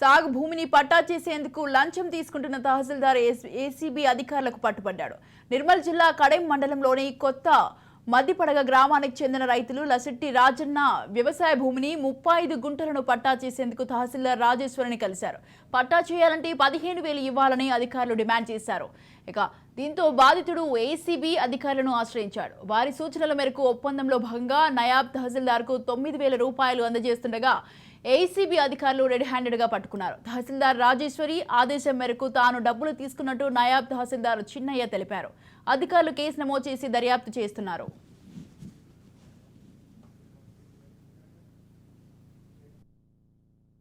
సాగు భూమిని పట్టా చేసేందుకు లంచం తీసుకుంటున్న తహసీల్దార్ ఏసీబీ అధికారులకు పట్టుబడ్డాడు. నిర్మల్ జిల్లా కడెం మండలంలోని కొత్త మద్దిపడగ గ్రామానికి చెందిన రైతులు లసిట్టి రాజన్న వ్యవసాయ భూమిని 35 గుంటలను పట్టా చేసేందుకు తహసీల్దార్ రాజేశ్వరిని కలిశారు. పట్టా చేయాలంటే 15,000 ఇవ్వాలని అధికారులు డిమాండ్ చేశారు. ఇక దీంతో బాధితుడు ఏసీబీ అధికారులను ఆశ్రయించాడు. వారి సూచనల మేరకు ఒప్పందంలో భాగంగా నయాబ్ తహసీల్దార్కు 9,000 రూపాయలు అందజేస్తుండగా ఏసీబీ అధికారులు రెడ్ హ్యాండెడ్ గా పట్టుకున్నారు. తహసీల్దార్ రాజేశ్వరి ఆదేశం మేరకు తాను డబ్బులు తీసుకున్నట్టు నయాబ్ తహసీల్దార్ చిన్నయ్య తెలిపారు. అధికారులు కేసు నమోదు చేసి దర్యాప్తు చేస్తున్నారు.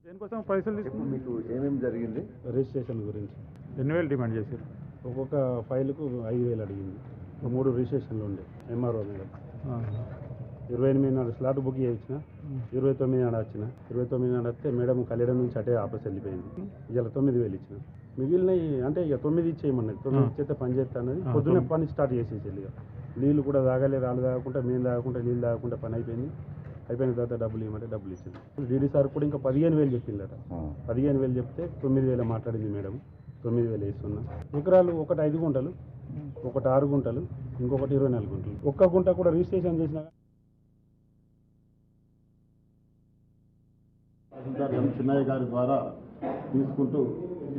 దేనికోసం పైసలు తీసుకుని మీకు ఏమేమి జరిగింది? రిజిస్ట్రేషన్ గురించి 2,000 డిమాండ్ చేశారు. ఒక్కొక్క ఫైల్కు 5,000 అడిగింది. 3 రిజిస్ట్రేషన్లు ఉండే ఎంఆర్ఓ మేడం 28 నాడు స్లాట్ బుక్ చేయించిన, 29 నాడు వచ్చిన. 29 నాడు వస్తే మేడం కళ్యాణం నుంచి అటే ఆపస్ వెళ్ళిపోయింది. ఇలా 9,000 ఇచ్చిన. మిగిలినవి అంటే ఇక 9 ఇచ్చేయమన్నది. 9 ఇచ్చేస్తే పని చేస్తా అన్నది. పొద్దున్నే పని స్టార్ట్ చేసేసి ఇక నీళ్ళు కూడా తాగలే, రాళ్ళు తాగకుండా, మేము తాగకుండా, నీళ్ళు తాగకుండా పని అయిపోయింది. అయిపోయిన తర్వాత డబ్బులు ఇవ్వమంటే డబ్బులు ఇచ్చింది. డీడీ సార్ కూడా ఇంకా 15,000 చెప్పిందట. 15,000 చెప్తే 9,000 మాట్లాడింది మేడం. 9,000 ఇస్తున్నా. ఎకరాలు ఒకటి 5 గుంటలు, ఒకటి 6 గుంటలు, ఇంకొకటి 24 గుంటలు. ఒక్క గుంట కూడా రిజిస్ట్రేషన్ చేసిన తహసీల్దార్ ఎం చిన్నయ్య గారి ద్వారా తీసుకుంటూ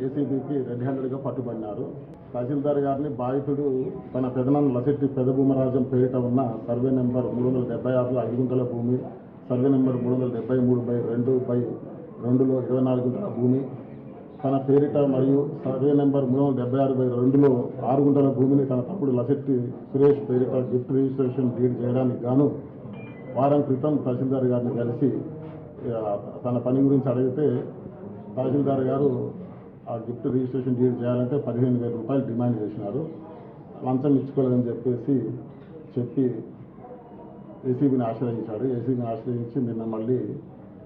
ఏసీబీకి రెడ్ హ్యాండెడ్గా పట్టుబడినారు. తహసీల్దార్ గారిని బాధితుడు తన పెదనాన్న లసిట్టి పెదభూమరాజం పేరిట ఉన్న సర్వే నెంబర్ 376 5 గుంటల భూమి, సర్వే నెంబర్ 373/2/2లో 24 గుంటల భూమి తన పేరిట మరియు సర్వే నెంబర్ 376/2లో 6 గుంటల భూమిని తన తమ్ముడు లసిట్టి సురేష్ పేరిట గిఫ్ట్ రిజిస్ట్రేషన్ డీడ్ చేయడానికి గాను వారం క్రితం తహసీల్దార్ గారిని కలిసి తన పని గురించి అడిగితే తహసీల్దార్ గారు ఆ గిఫ్ట్ రిజిస్ట్రేషన్ డీడ్ చేయాలంటే 15,000 రూపాయలు డిమాండ్ చేసినారు. లంచం ఇచ్చుకోలేదని చెప్పి ఏసీబీని ఆశ్రయించాడు. ఏసీబీని ఆశ్రయించి నిన్న మళ్ళీ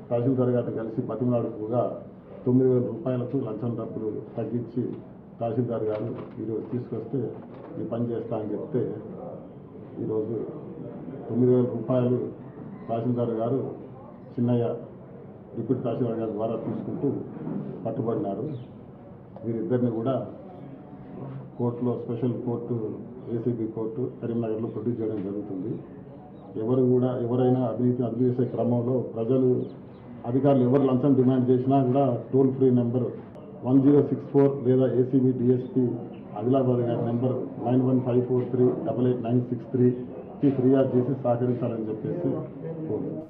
తహసీల్దార్ గారిని కలిసి బతిమలాడుకుగా 9,000 రూపాయలకు లంచం డబ్బులు తగ్గించి తహసీల్దార్ గారు ఈరోజు తీసుకొస్తే ఈ పని చేస్తా అని చెప్తే ఈరోజు 9,000 రూపాయలు తహసీల్దార్ గారు చిన్నయ్య డిప్యూటీ తహసీల్దార్ గారి ద్వారా తీసుకుంటూ పట్టుబడినారు. వీరిద్దరిని కూడా కోర్టులో స్పెషల్ కోర్టు ఏసీబీ కోర్టు కరీంనగర్లో ప్రొడ్యూస్ చేయడం జరుగుతుంది. ఎవరైనా అవినీతి చేసే క్రమంలో అధికారులు ఎవరు లంచం డిమాండ్ చేసినా కూడా టోల్ ఫ్రీ నెంబర్ 1064 లేదా ఏసీబీ డిఎస్పీ ఆదిలాబాద్ గారి నెంబర్ 9154388963కి ఫిర్యాదు చేసి సహకరించాలని చెప్పేసి కోరుతున్నాను.